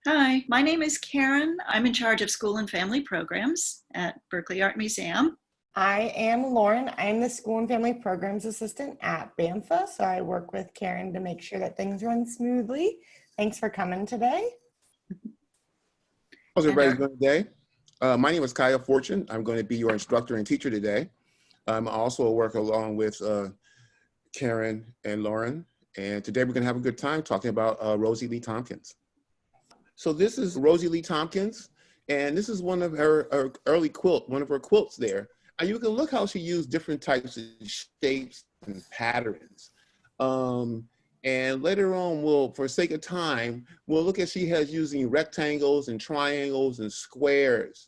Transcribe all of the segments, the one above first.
Hi, my name is Karen. I'm in charge of school and family programs at Berkeley Art Museum. I am Lauren. I'm the School and Family Programs Assistant at BAMPFA, so I work with Karen to make sure that things run smoothly. Thanks for coming today. How's everybody doing today? My name is Kaya Fortune. I'm going to be your instructor and teacher today. I also work along with Karen and Lauren, and today we're going to have a good time talking about Rosie Lee Tompkins. So this is Rosie Lee Tompkins, and this is one of her early one of her quilts there. And you can look how she used different types of shapes and patterns. And later on, for sake of time, we'll look at she has using rectangles and triangles and squares.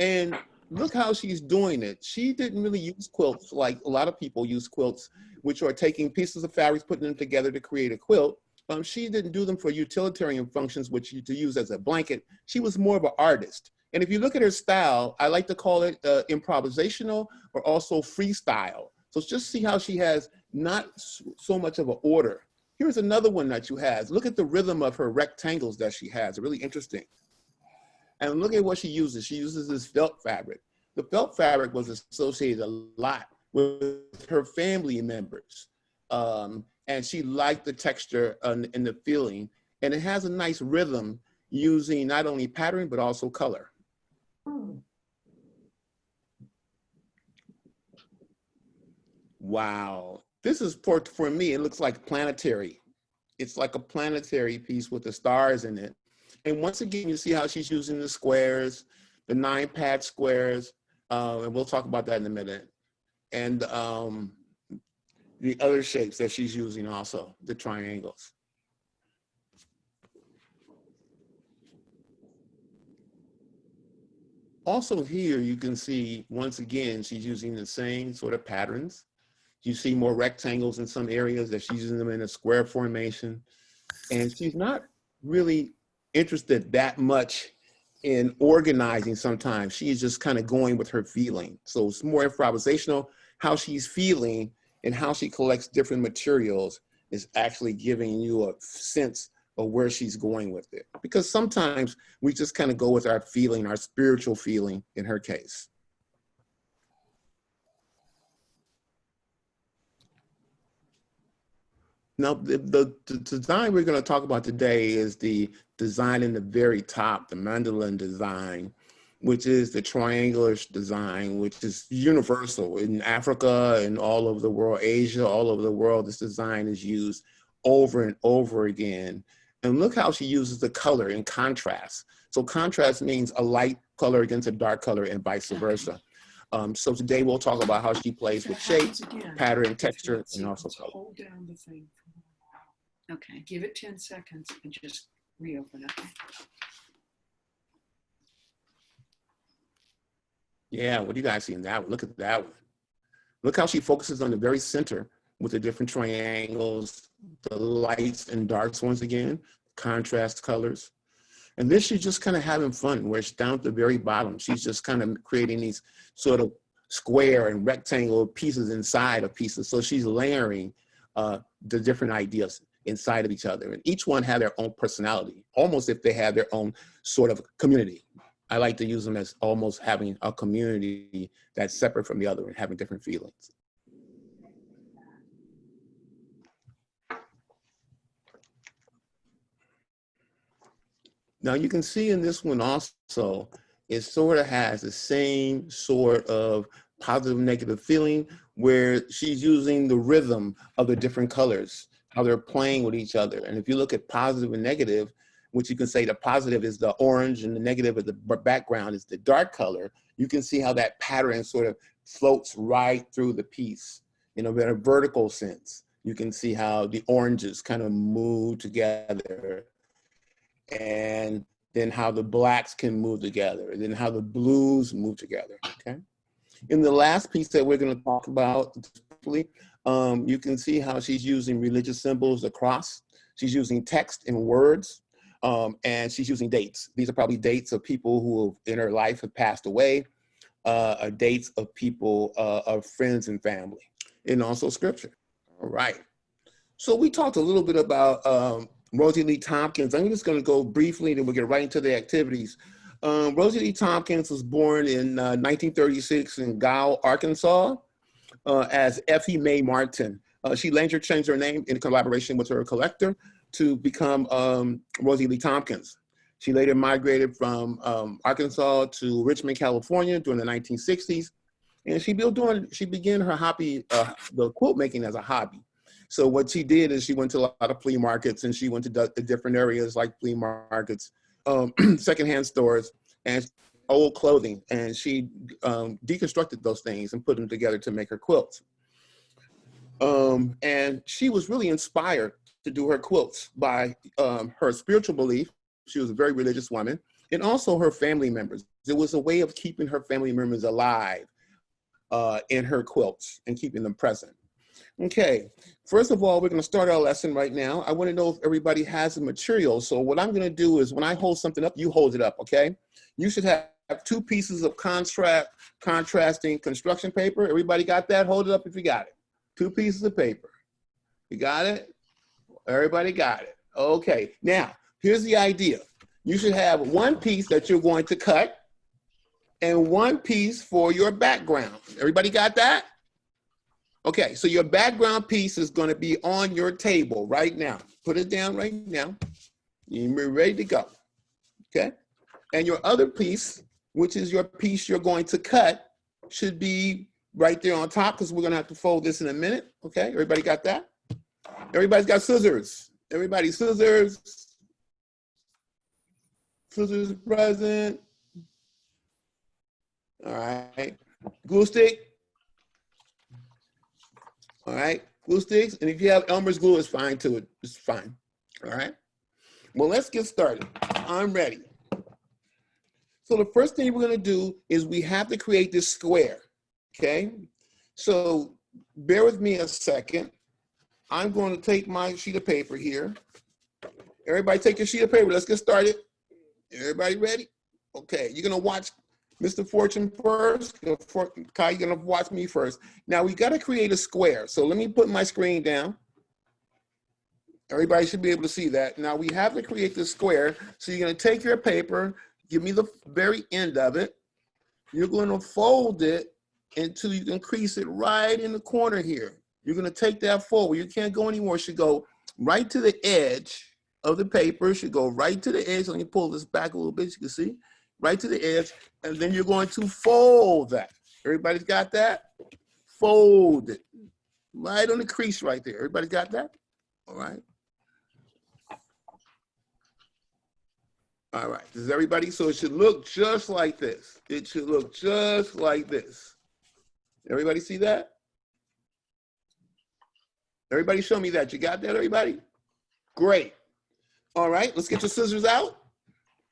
And look how she's doing it. She didn't really use quilts like a lot of people use quilts, which are taking pieces of fabrics, putting them together to create a quilt. She didn't do them for utilitarian functions, which to use as a blanket. She was more of an artist. And if you look at her style, I like to call it improvisational or also freestyle. So just see how she has not so much of an order. Here's another one that she has. Look at the rhythm of her rectangles that she has, really interesting. And look at what she uses. She uses this felt fabric. The felt fabric was associated a lot with her family members. And she liked the texture and the feeling. And it has a nice rhythm using not only pattern, but also color. Wow. This is for me, it looks like planetary. It's like a planetary piece with the stars in it. And once again, you see how she's using the squares, the 9-pad squares, and we'll talk about that in a minute. And the other shapes that she's using also, the triangles. Also here, you can see, once again, she's using the same sort of patterns. You see more rectangles in some areas that she's using them in a square formation. And she's not really interested that much in organizing sometimes. She's just kind of going with her feeling. So it's more improvisational. How she's feeling and how she collects different materials is actually giving you a sense of where she's going with it. Because sometimes we just kind of go with our feeling, our spiritual feeling in her case. Now, the design we're going to talk about today is the design in the very top, the mandolin design, which is the triangular design, which is universal in Africa and all over the world, Asia, all over the world. This design is used over and over again. And look how she uses the color in contrast. So contrast means a light color against a dark color and vice versa. So today we'll talk about how she plays with shape, pattern, texture, and also color. Hold down the thing. Okay. Give it 10 seconds and just reopen it. Yeah, what do you guys see in that one? Look at that one. Look how she focuses on the very center with the different triangles, the lights and darks once again, contrast colors. And this she's just kind of having fun, where she's down at the very bottom. She's just kind of creating these sort of square and rectangle pieces inside of pieces. So she's layering the different ideas inside of each other. And each one had their own personality, almost if they had their own sort of community. I like to use them as almost having a community that's separate from the other and having different feelings. Now you can see in this one also, it sort of has the same sort of positive negative feeling where she's using the rhythm of the different colors, how they're playing with each other. And if you look at positive and negative, which you can say the positive is the orange and the negative of the background is the dark color, you can see how that pattern sort of floats right through the piece in a vertical sense. You can see how the oranges kind of move together, and then how the blacks can move together, and then how the blues move together, okay? In the last piece that we're gonna talk about, you can see how she's using religious symbols, the cross. She's using text and words, and she's using dates. These are probably dates of people who in her life have passed away, dates of people, of friends and family, and also scripture. All right. So we talked a little bit about Rosie Lee Tompkins. I'm just going to go briefly, then we'll get right into the activities. Rosie Lee Tompkins was born in 1936 in Gao, Arkansas, as Effie Mae Martin. She later changed her name in collaboration with her collector to become Rosie Lee Tompkins. She later migrated from Arkansas to Richmond, California during the 1960s. And she began her hobby, the quilt making as a hobby. So what she did is she went to a lot of flea markets, and she went to different areas like flea markets, secondhand stores, and old clothing. And she deconstructed those things and put them together to make her quilts. And she was really inspired to do her quilts by her spiritual belief. She was a very religious woman, and also her family members. It was a way of keeping her family members alive in her quilts and keeping them present. Okay, first of all, we're going to start our lesson right now. I want to know if everybody has the material. So what I'm going to do is when I hold something up, you hold it up, okay? You should have 2 pieces of contrasting construction paper. Everybody got that? Hold it up if you got it. 2 pieces of paper. You got it? Everybody got it. Okay, now here's the idea. You should have 1 piece that you're going to cut and 1 piece for your background. Everybody got that? Okay, so your background piece is going to be on your table right now. Put it down right now. You're ready to go. Okay? And your other piece, which is your piece you're going to cut, should be right there on top because we're going to have to fold this in a minute. Okay, everybody got that? Everybody's got scissors. Everybody, scissors. Scissors present. All right. Glue stick. All right. Glue sticks. And if you have Elmer's glue, it's fine too. It's fine. All right. Well, let's get started. I'm ready. So the first thing we're going to do is we have to create this square. Okay. So bear with me a second. I'm going to take my sheet of paper here. Everybody take your sheet of paper. Let's get started. Everybody ready? Okay. You're going to watch Mr. Fortune first. Kai, you're going to watch me first. Now we got to create a square. So let me put my screen down. Everybody should be able to see that. Now we have to create this square. So you're going to take your paper, give me the very end of it. You're going to fold it until you can crease it right in the corner here. You're going to take that forward. You can't go anymore. It should go right to the edge of the paper. It should go right to the edge. Let me pull this back a little bit. You can see right to the edge. And then you're going to fold that. Everybody's got that? Fold it right on the crease right there. Everybody got that? All right. All right. Does everybody? So it should look just like this. It should look just like this. Everybody see that? Everybody show me that. You got that, everybody? Great. All right, let's get your scissors out.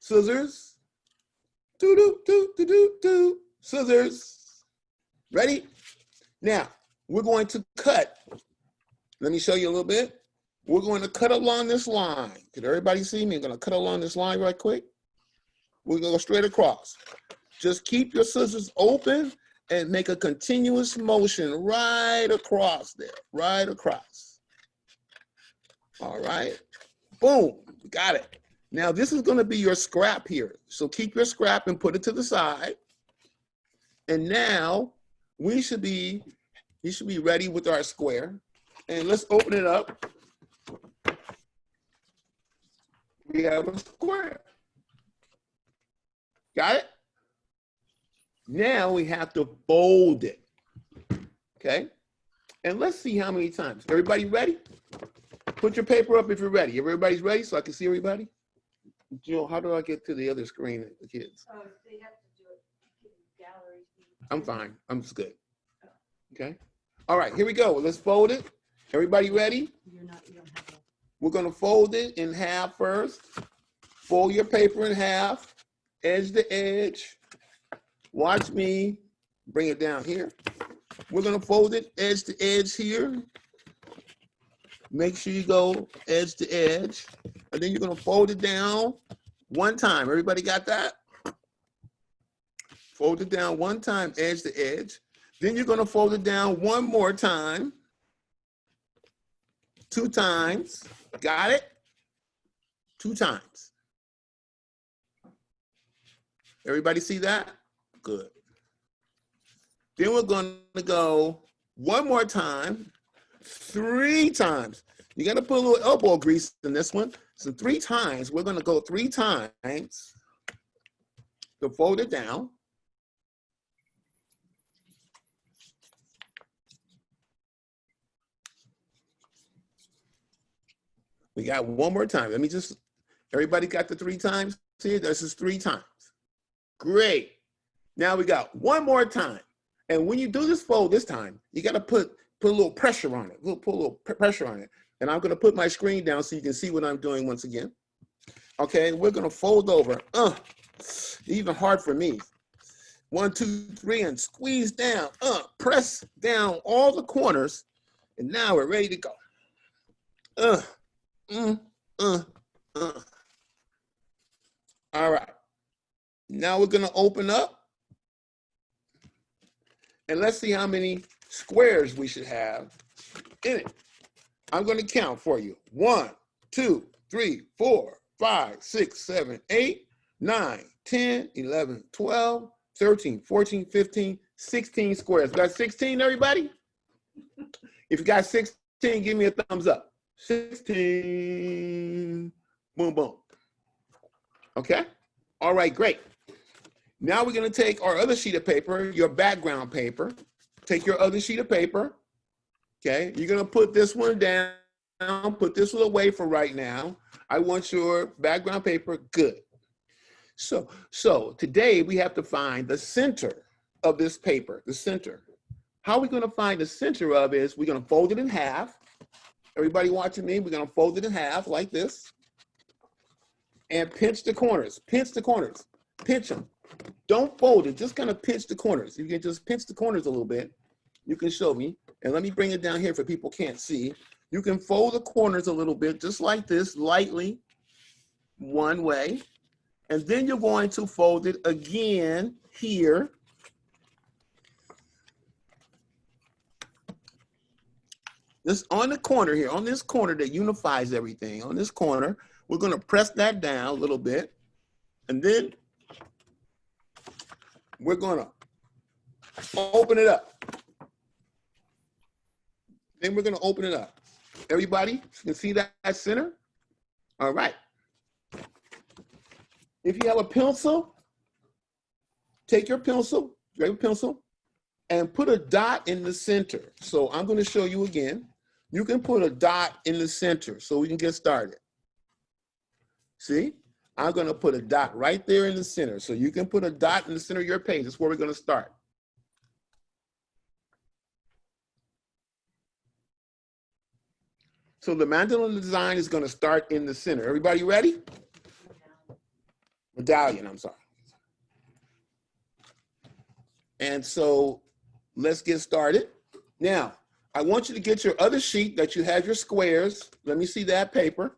Scissors. Do. Scissors. Ready? Now, we're going to cut. Let me show you a little bit. We're going to cut along this line. Can everybody see me? I'm going to cut along this line right quick. We're going to go straight across. Just keep your scissors open and make a continuous motion right across there, right across. All right, boom, got it. Now this is gonna be your scrap here. So keep your scrap and put it to the side. And now you should be ready with our square. And let's open it up. We have a square. Got it? Now we have to fold it, okay? And let's see how many times. Everybody ready? Put your paper up if you're ready. Everybody's ready so I can see everybody? Jill, how do I get to the other screen, the kids? Oh, they have to do it in gallery. I'm fine, I'm just good. Okay? All right, here we go. Let's fold it. Everybody ready? You don't have a. We're gonna fold it in half first. Fold your paper in half, edge to edge. Watch me bring it down here. We're gonna fold it edge to edge here. Make sure you go edge to edge. And then you're gonna fold it down 1 time. Everybody got that? Fold it down 1 time, edge to edge. Then you're gonna fold it down 1 more time. 2 times, got it? 2 times. Everybody see that? Good. Then we're going to go one more time, 3 times. You got to put a little elbow grease in this one. So 3 times, we're going to go 3 times to fold it down. We got one more time. Let me just, everybody got the 3 times? See, this is 3 times. Great. Now we got one more time. And when you do this fold this time, you got to put a little pressure on it. We'll put a little pressure on it. And I'm going to put my screen down so you can see what I'm doing once again. Okay, we're going to fold over. Even hard for me. 1, 2, 3, and squeeze down. Press down all the corners. And now we're ready to go. All right. Now we're going to open up. And let's see how many squares we should have in it. I'm going to count for you. 1, 2, 3, 4, 5, 6, 7, 8, 9, 10, 11, 12, 13, 14, 15, 16 squares. Got 16, everybody? If you got 16, give me a thumbs up. 16. Boom, boom. Okay? All right, great. Now we're going to take our other sheet of paper, your background paper. Take your other sheet of paper. Okay? You're going to put this one down. Put this one away for right now. I want your background paper. Good. So today we have to find the center of this paper, the center. How we're going to find the center of it is we're going to fold it in half. Everybody watching me, we're going to fold it in half like this. And pinch the corners. Pinch the corners. Pinch them. Don't fold it. Just kind of pinch the corners. You can just pinch the corners a little bit. You can show me. And let me bring it down here for people can't see. You can fold the corners a little bit, just like this, lightly, one way. And then you're going to fold it again here. This on the corner here, on this corner that unifies everything, on this corner, we're going to press that down a little bit. And then we're going to open it up. Then we're going to open it up. Everybody can see that center? All right. If you have a pencil, take your pencil, grab a pencil, and put a dot in the center. So I'm going to show you again. You can put a dot in the center so we can get started. See? I'm going to put a dot right there in the center. So you can put a dot in the center of your page. That's where we're going to start. So the mandala design is going to start in the center. Everybody ready? Medallion, I'm sorry. And so let's get started. Now, I want you to get your other sheet that you have your squares. Let me see that paper.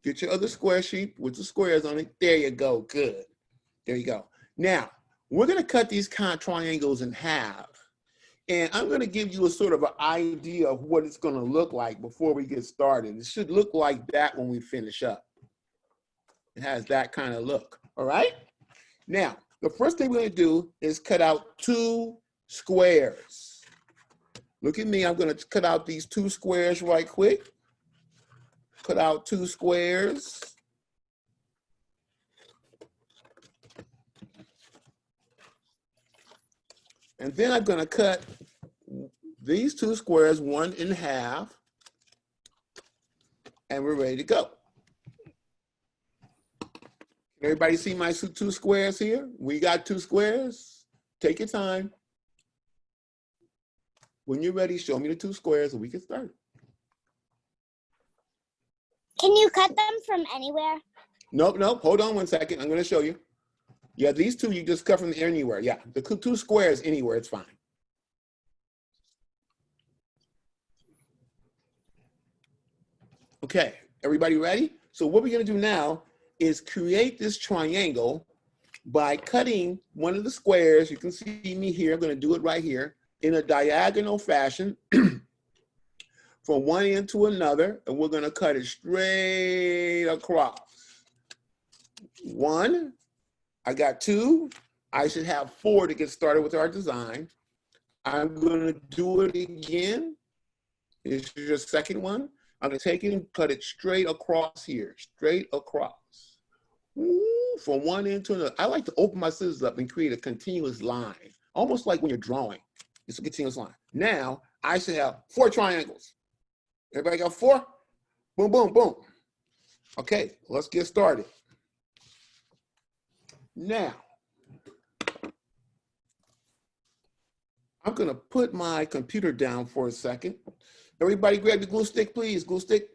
Get your other square sheet with the squares on it. There you go. Good. There you go. Now, we're going to cut these kind of triangles in half. And I'm going to give you a sort of an idea of what it's going to look like before we get started. It should look like that when we finish up. It has that kind of look. All right? Now, the first thing we're going to do is cut out 2 squares. Look at me. I'm going to cut out these 2 squares right quick. Cut out 2 squares. And then I'm going to cut these 2 squares, one in half. And we're ready to go. Can everybody see my 2 squares here? We got 2 squares. Take your time. When you're ready, show me the 2 squares and we can start. Can you cut them from anywhere? Nope, nope. Hold on one second. I'm going to show you. Yeah, these 2 you just cut from anywhere. Yeah, the 2 squares anywhere, it's fine. Okay, everybody ready? So what we're going to do now is create this triangle by cutting one of the squares. You can see me here. I'm going to do it right here in a diagonal fashion. from one end to another, and we're gonna cut it straight across. One, I got two, I should have four to get started with our design. I'm gonna do it again. This is your second one. I'm gonna take it and cut it straight across here, straight across. Ooh, from one end to another. I like to open my scissors up and create a continuous line, almost like when you're drawing. It's a continuous line. Now, I should have 4 triangles. Everybody got 4? Boom, boom, boom. Okay, let's get started. Now, I'm gonna put my computer down for a second. Everybody grab your glue stick, please, glue stick.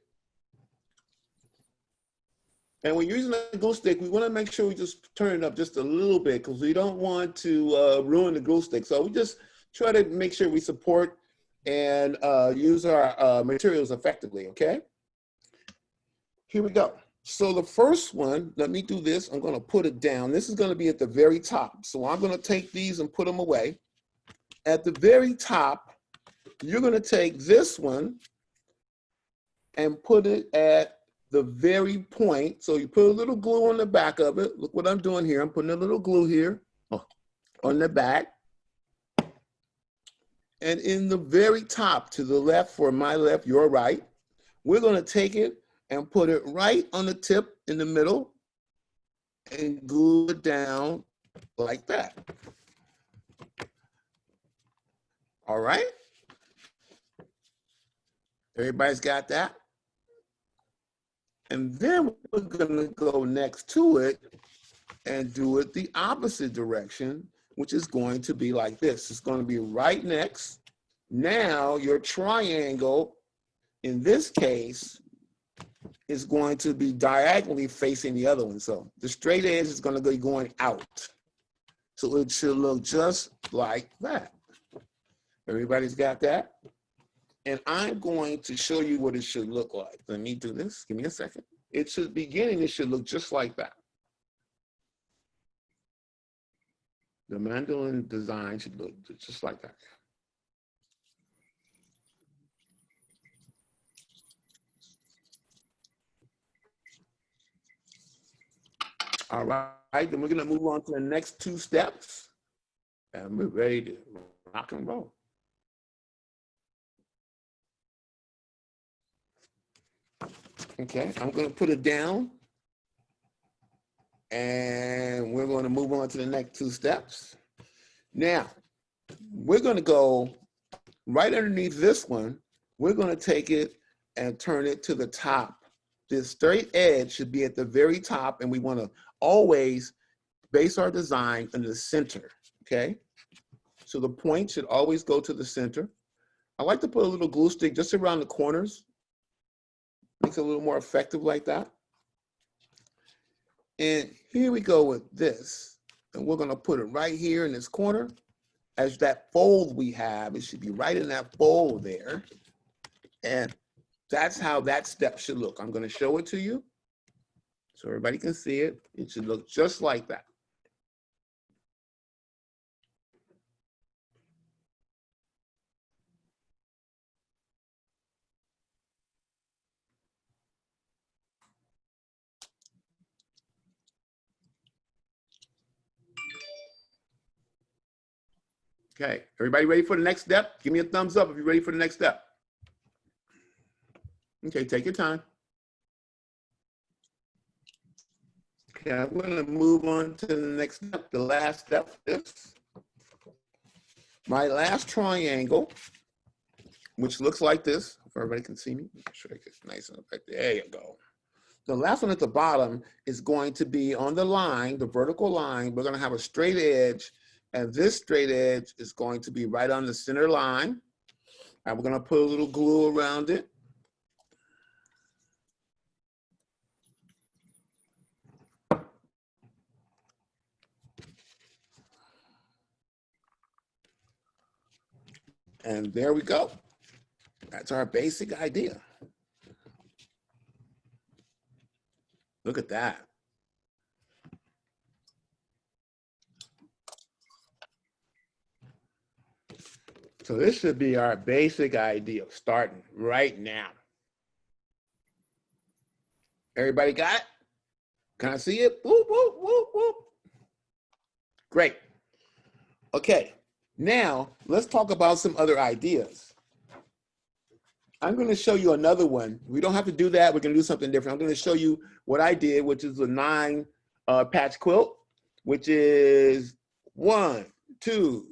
And when you're using a glue stick, we wanna make sure we just turn it up just a little bit because we don't want to ruin the glue stick. So we just try to make sure we support and use our materials effectively, okay? Here we go. So the first one, let me do this. I'm gonna put it down. This is gonna be at the very top. So I'm gonna take these and put them away. At the very top, you're gonna take this one and put it at the very point. So you put a little glue on the back of it. Look what I'm doing here. I'm putting a little glue here on the back. And in the very top, to the left, for my left, your right, we're gonna take it and put it right on the tip in the middle and glue it down like that. All right? Everybody's got that? And then we're gonna go next to it and do it the opposite direction, which is going to be like this. It's gonna be right next. Now your triangle, in this case, is going to be diagonally facing the other one. So the straight edge is gonna be going out. So it should look just like that. Everybody's got that? And I'm going to show you what it should look like. Let me do this, give me a second. It should beginning, it should look just like that. The mandolin design should look just like that. All right, then we're gonna move on to the next 2 steps. And we're ready to rock and roll. Okay, I'm gonna put it down. And we're gonna move on to the next 2 steps. Now, we're gonna go right underneath this one. We're gonna take it and turn it to the top. This straight edge should be at the very top, and we wanna always base our design in the center, okay? So the point should always go to the center. I like to put a little glue stick just around the corners. Makes it a little more effective like that. And here we go with this. And we're gonna put it right here in this corner. As that fold we have, it should be right in that fold there. And that's how that step should look. I'm gonna show it to you so everybody can see it. It should look just like that. Okay, everybody ready for the next step? Give me a thumbs up if you're ready for the next step. Okay, take your time. Okay, I'm gonna move on to the next step, the last step. This. My last triangle, which looks like this, if everybody can see me. Make sure I get nice and right there. There you go. The last one at the bottom is going to be on the line, the vertical line. We're gonna have a straight edge, and this straight edge is going to be right on the center line. And we're gonna put a little glue around it. And there we go. That's our basic idea. Look at that. So this should be our basic idea of starting right now. Everybody got it? Can I see it? Whoop, whoop, whoop, whoop. Great. Okay, now let's talk about some other ideas. I'm going to show you another one. We don't have to do that. We're going to do something different. I'm going to show you what I did, which is a 9 patch quilt, which is 1, 2,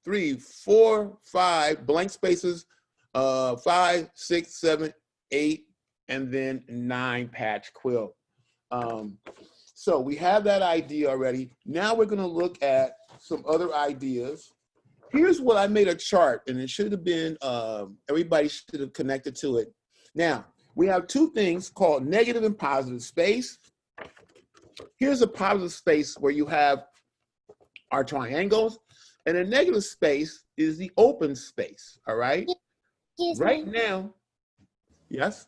3, 4, 5 blank spaces, 5, 6, 7, 8, and then 9 patch quilt. So we have that idea already. Now we're going to look at some other ideas. Here's what I made a chart, and it should have been, everybody should have connected to it. Now, we have two things called negative and positive space. Here's a positive space where you have our triangles, and a negative space is the open space, all right? Excuse Right me. now, yes?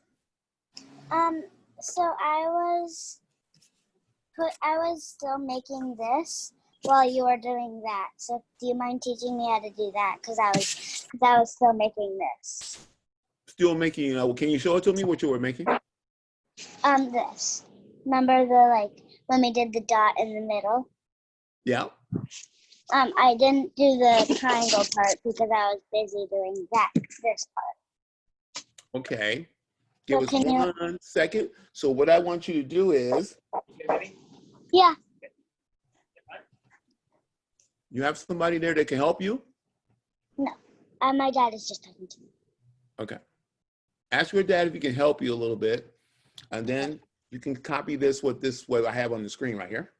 So I was still making this while you were doing that. So do you mind teaching me how to do that? Because I was still making this. Still making, can you show it to me what you were making? This. Remember the when we did the dot in the middle? Yeah. I didn't do the triangle part because I was busy doing this part. Okay. Give So us can you- 1 second. So what I want you to do is, Yeah. you have somebody there that can help you? No. My dad is just talking to me. Okay. Ask your dad if he can help you a little bit, and then you can copy this with this, what I have on the screen right here.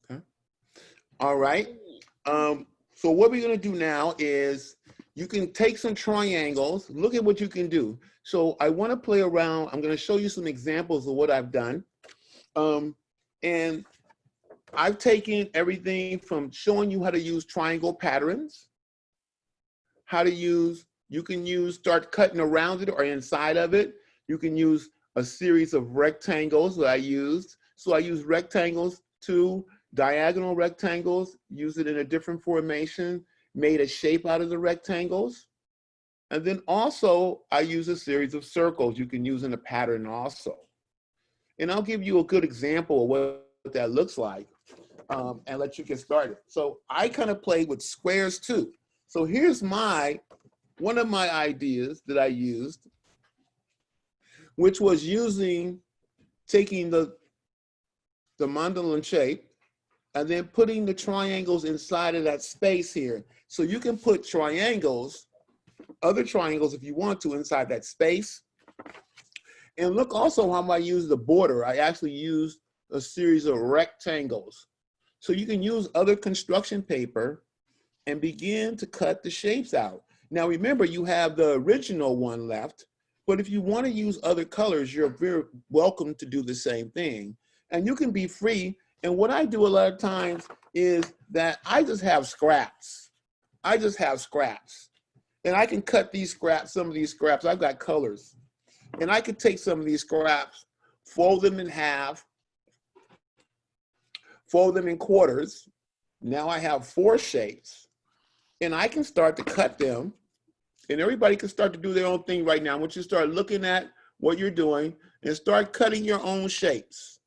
Okay. All right. So what we're going to do now is you can take some triangles. Look at what you can do. So I want to play around. I'm going to show you some examples of what I've done. And I've taken everything from showing you how to use triangle patterns, how to use, you can use, start cutting around it or inside of it. You can use a series of rectangles that I used. So I used rectangles, 2 diagonal rectangles, use it in a different formation, made a shape out of the rectangles. And then also I use a series of circles you can use in a pattern also. And I'll give you a good example of what that looks like and let you get started. So I kind of played with squares too. So here's one of my ideas that I used, which was taking the mandolin shape and then putting the triangles inside of that space here. So you can put triangles, other triangles if you want to, inside that space. And look also how I used the border. I actually used a series of rectangles. So you can use other construction paper and begin to cut the shapes out. Now remember, you have the original one left, but if you want to use other colors, you're very welcome to do the same thing. And you can be free. And what I do a lot of times is that I just have scraps. I just have scraps. And I can cut these scraps, some of these scraps, I've got colors. And I could take some of these scraps, fold them in half, fold them in quarters. Now I have 4 shapes. And I can start to cut them. And everybody can start to do their own thing right now. I want you to start looking at what you're doing and start cutting your own shapes.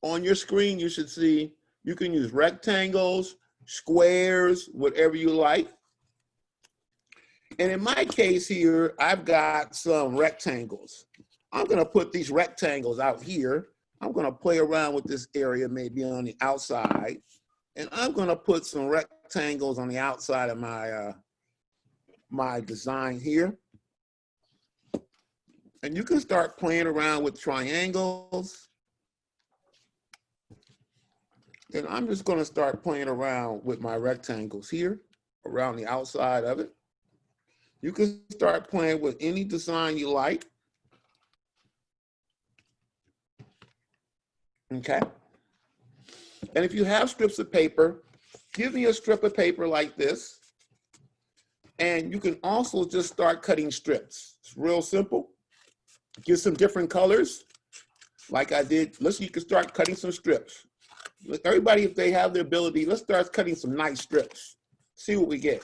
On your screen, you should see, you can use rectangles, squares, whatever you like. And in my case here, I've got some rectangles. I'm gonna put these rectangles out here. I'm gonna play around with this area maybe on the outside. And I'm gonna put some rectangles on the outside of my, my design here. And you can start playing around with triangles. And I'm just gonna start playing around with my rectangles here, around the outside of it. You can start playing with any design you like. Okay. And if you have strips of paper, give me a strip of paper like this. And you can also just start cutting strips. It's real simple. Get some different colors like I did. You can start cutting some strips. Look, everybody, if they have the ability, let's start cutting some nice strips. See what we get.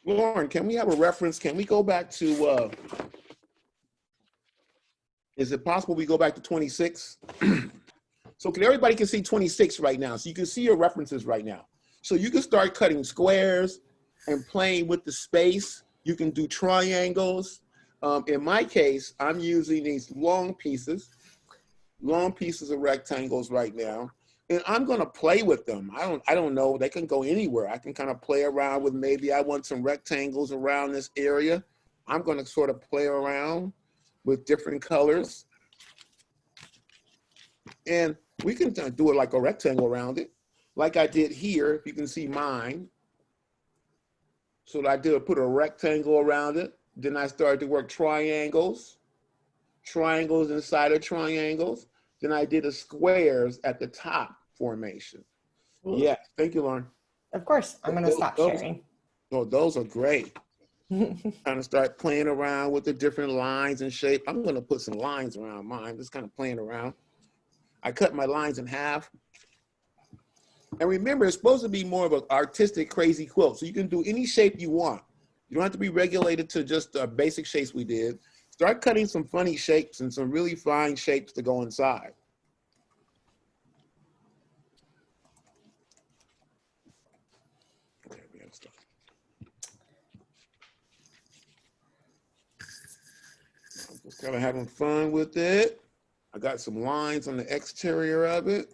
Lauren, can we have a reference? Can we go back to, is it possible we go back to 26? So everybody can see 26 right now. So you can see your references right now. So you can start cutting squares and playing with the space. You can do triangles. In my case, I'm using these long pieces of rectangles right now. And I'm gonna play with them. I don't know, they can go anywhere. I can kind of play around with, maybe I want some rectangles around this area. I'm gonna sort of play around with different colors. And we can do it like a rectangle around it. Like I did here, if you can see mine. So what I did, put a rectangle around it. Then I started to work triangles inside of triangles. Then I did a squares at the top formation. Yeah, thank you, Lauren. Of course, I'm gonna stop sharing. Oh, those are great. Kind of start playing around with the different lines and shape. I'm gonna put some lines around mine, just kind of playing around. I cut my lines in half. And remember, it's supposed to be more of an artistic, crazy quilt. So you can do any shape you want. You don't have to be regulated to just the basic shapes we did. Start cutting some funny shapes and some really fine shapes to go inside. Okay, we have stuff. I'm just kind of having fun with it. I got some lines on the exterior of it.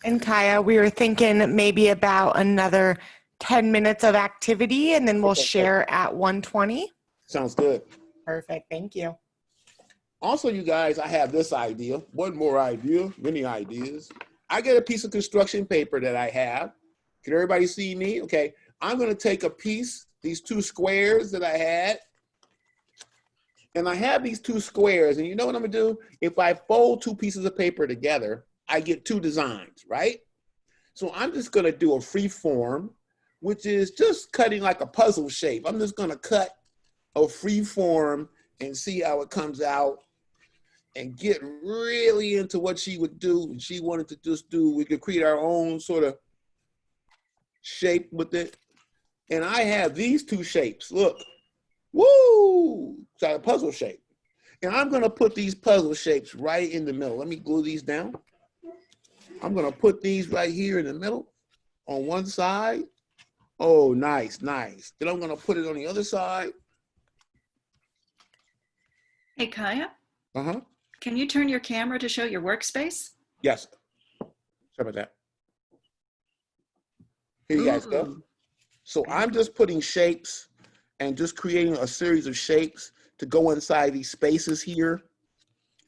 And Kaya, we were thinking maybe about another 10 minutes of activity, and then we'll share at 1:20. Sounds good. Perfect, thank you. Also, you guys, I have this idea. One more idea, many ideas. I get a piece of construction paper that I have. Can everybody see me? Okay, I'm gonna take a piece, these two squares that I had, and I have these two squares, and you know what I'm gonna do? If I fold two pieces of paper together, I get two designs, right? So I'm just gonna do a free form, which is just cutting like a puzzle shape. I'm just gonna cut a free form and see how it comes out and get really into what she would do. And she wanted to just do, we could create our own sort of shape with it. And I have these two shapes, look. Woo! It's like a puzzle shape. And I'm gonna put these puzzle shapes right in the middle. Let me glue these down. I'm gonna put these right here in the middle on one side. Oh, nice, nice. Then I'm gonna put it on the other side. Hey, Kaya, Uh-huh. can you turn your camera to show your workspace? Yes. Sorry about that. Here you guys go. Ooh. So I'm just putting shapes and just creating a series of shapes to go inside these spaces here,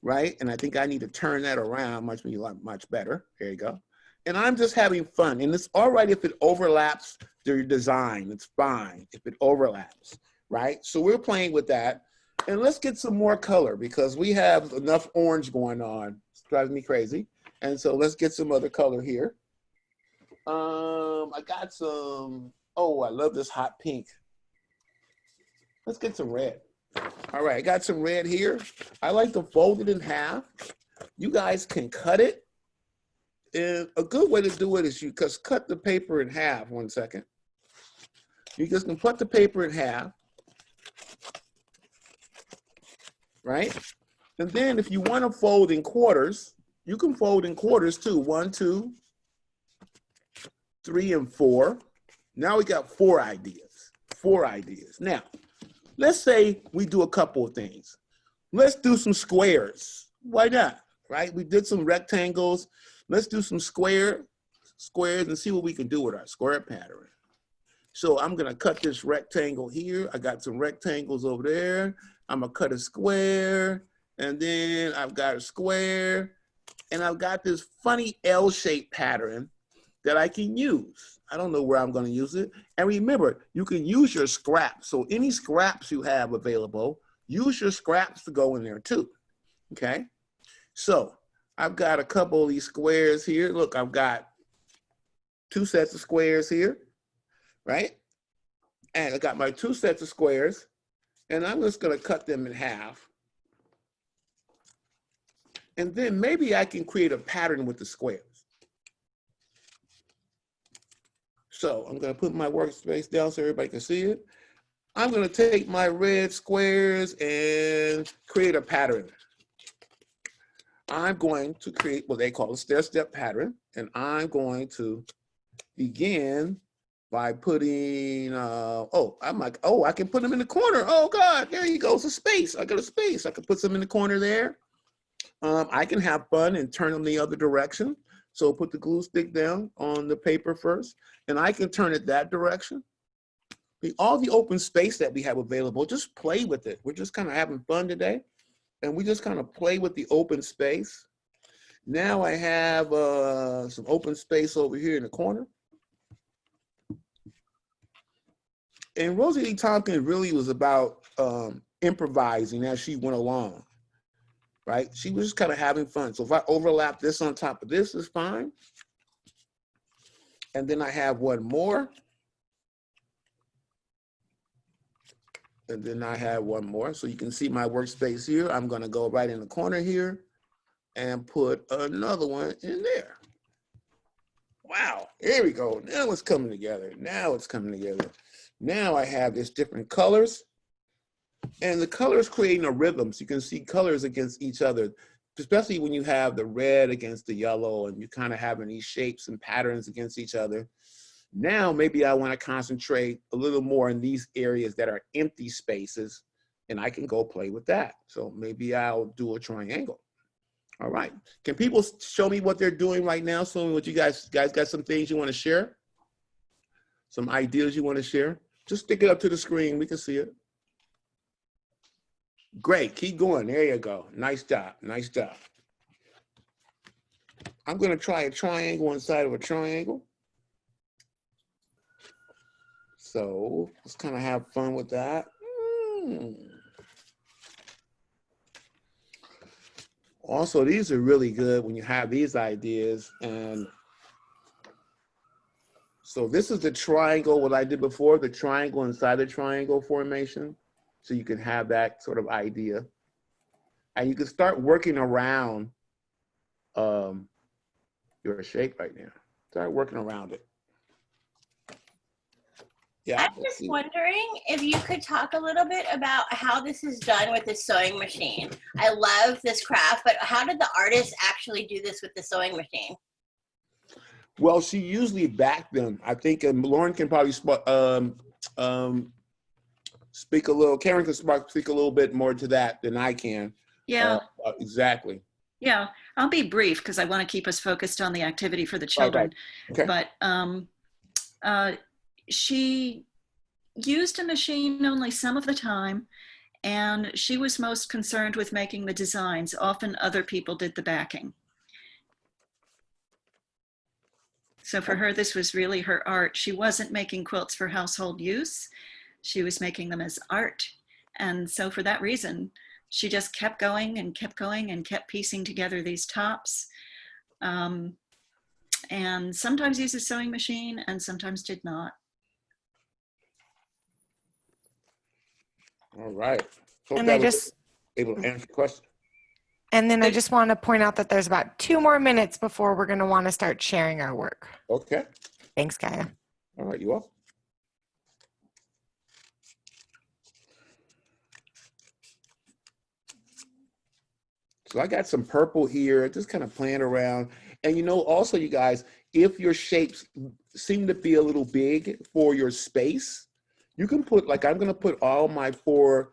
right? And I think I need to turn that around much better. There you go. And I'm just having fun. And it's all right if it overlaps your design. It's fine if it overlaps, right? So we're playing with that. And let's get some more color because we have enough orange going on. It's driving me crazy. And so let's get some other color here. I got some, oh, I love this hot pink. Let's get some red. All right, I got some red here. I like to fold it in half. You guys can cut it. And a good way to do it is you just cut the paper in half. One second. You just can put the paper in half. Right? And then if you want to fold in quarters, you can fold in quarters too. 1, 2, 3, and 4. Now we got 4 ideas. 4 ideas. Now, let's say we do a couple of things. Let's do some squares. Why not? Right? We did some rectangles. Let's do some squares and see what we can do with our square pattern. So I'm gonna cut this rectangle here. I got some rectangles over there. I'm gonna cut a square, and then I've got a square, and I've got this funny L-shaped pattern that I can use. I don't know where I'm gonna use it. And remember, you can use your scraps. So any scraps you have available, use your scraps to go in there too, okay? So I've got a couple of these squares here. Look, I've got 2 sets of squares here, right? And I got my 2 sets of squares, and I'm just gonna cut them in half. And then maybe I can create a pattern with the squares. So I'm gonna put my workspace down so everybody can see it. I'm gonna take my red squares and create a pattern. I'm going to create what they call a stair-step pattern, and I'm going to begin by putting, I'm like, oh, I can put them in the corner. Oh God, there you go, it's a space. I got a space. I can put some in the corner there. I can have fun and turn them the other direction. So put the glue stick down on the paper first, and I can turn it that direction. All the open space that we have available, just play with it. We're just kind of having fun today, and we just kind of play with the open space. Now I have some open space over here in the corner. And Rosie Lee Tompkins really was about improvising as she went along, right? She was just kind of having fun. So if I overlap this on top of this, is fine. And then I have one more. And then I have one more. So you can see my workspace here. I'm gonna go right in the corner here and put another one in there. Wow, here we go. Now it's coming together. Now it's coming together. Now I have this different colors, and the colors creating a rhythm. So you can see colors against each other, especially when you have the red against the yellow and you kind of having these shapes and patterns against each other. Now, maybe I want to concentrate a little more in these areas that are empty spaces, and I can go play with that. So maybe I'll do a triangle. All right. Can people show me what they're doing right now? Show me what you guys got some things you want to share? Some ideas you want to share? Just stick it up to the screen. We can see it. Great. Keep going. There you go. Nice job. Nice job. I'm going to try a triangle inside of a triangle. So let's kind of have fun with that. Also, these are really good when you have these ideas. And so this is the triangle, what I did before, the triangle inside the triangle formation. So you can have that sort of idea. And you can start working around your shape right now. Start working around it. Yeah. I'm just wondering if you could talk a little bit about how this is done with the sewing machine. I love this craft, but how did the artist actually do this with the sewing machine? Well, she usually backed them. I think Lauren can probably speak a little, Karen can speak a little bit more to that than I can. Yeah. Exactly. Yeah, I'll be brief because I want to keep us focused on the activity for the children. Okay. But she used a machine only some of the time, and she was most concerned with making the designs. Often other people did the backing. So for her, this was really her art. She wasn't making quilts for household use. She was making them as art. And so for that reason, she just kept going and kept going and kept piecing together these tops. And sometimes used a sewing machine and sometimes did not. All right. Hope And that I was just, able to answer the question. and then I just want to point out that there's about 2 more minutes before we're going to want to start sharing our work. Okay. Thanks, Gaia. All right, you welcome. So I got some purple here, just kind of playing around. And you know, also you guys, if your shapes seem to be a little big for your space, you can put, like I'm gonna put all my 4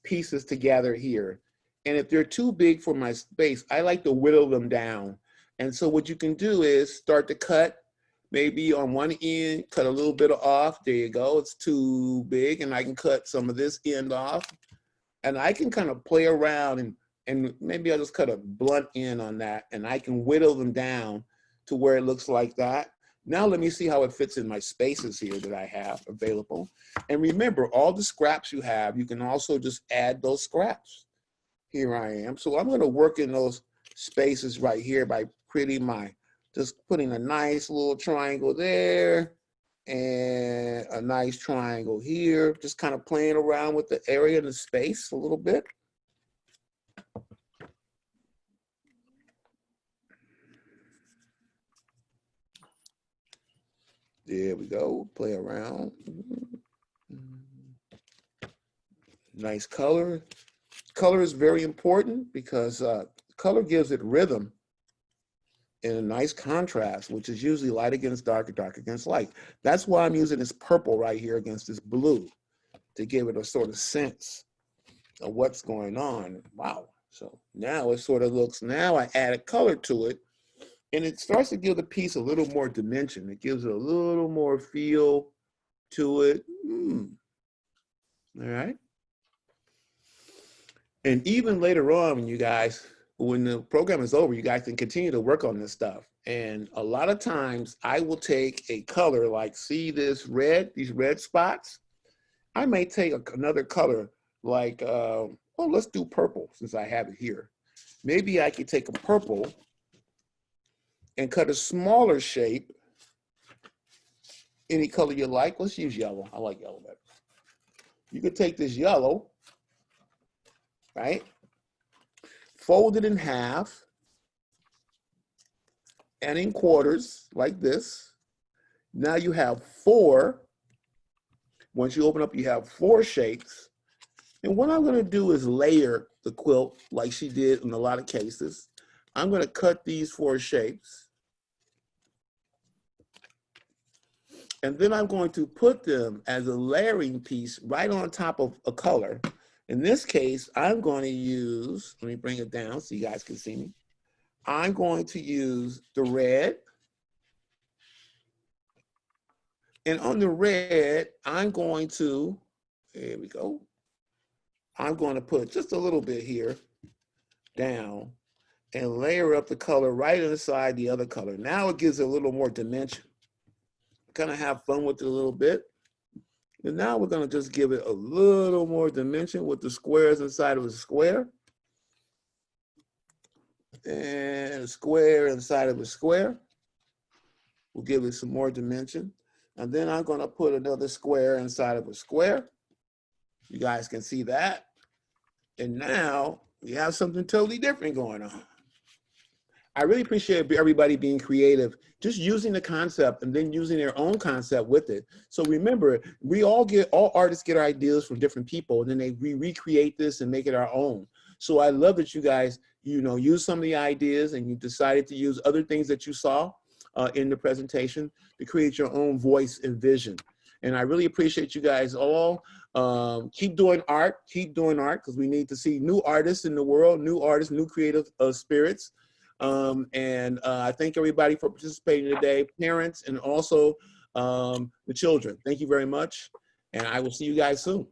pieces together here. And if they're too big for my space, I like to whittle them down. And so what you can do is start to cut, maybe on one end, cut a little bit off. There you go, it's too big. And I can cut some of this end off. And I can kind of play around and maybe I'll just cut a blunt end on that, and I can whittle them down to where it looks like that. Now let me see how it fits in my spaces here that I have available. And remember, all the scraps you have, you can also just add those scraps. Here I am. So I'm gonna work in those spaces right here by just putting a nice little triangle there and a nice triangle here, just kind of playing around with the area and the space a little bit. There we go, play around. Nice color. Color is very important because color gives it rhythm and a nice contrast, which is usually light against dark or dark against light. That's why I'm using this purple right here against this blue to give it a sort of sense of what's going on. Wow. So now it sort of looks, now I added color to it and it starts to give the piece a little more dimension. It gives it a little more feel to it. All right. And even later on, when the program is over, you guys can continue to work on this stuff. And a lot of times I will take a color like, see this red, these red spots? I may take another color like, let's do purple since I have it here. Maybe I could take a purple and cut a smaller shape. Any color you like, let's use yellow. I like yellow better. You could take this yellow, right? Fold it in half and in quarters like this. Now you have 4. Once you open up, you have 4 shapes. And what I'm gonna do is layer the quilt like she did in a lot of cases. I'm gonna cut these 4 shapes. And then I'm going to put them as a layering piece right on top of a color. In this case, I'm going to use, let me bring it down so you guys can see me. I'm going to use the red. And on the red, I'm going to, here we go. I'm going to put just a little bit here down and layer up the color right inside the other color. Now it gives it a little more dimension. Kind of have fun with it a little bit. And now we're going to just give it a little more dimension with the squares inside of a square. And a square inside of a square. We'll give it some more dimension. And then I'm going to put another square inside of a square. You guys can see that. And now we have something totally different going on. I really appreciate everybody being creative, just using the concept and then using their own concept with it. So remember, all artists get our ideas from different people, and then we recreate this and make it our own. So I love that you guys, use some of the ideas and you decided to use other things that you saw in the presentation to create your own voice and vision. And I really appreciate you guys all. Keep doing art, because we need to see new artists in the world, new artists, new creative spirits. I thank everybody for participating today, parents, and also the children. Thank you very much, and I will see you guys soon.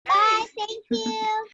Bye, thank you.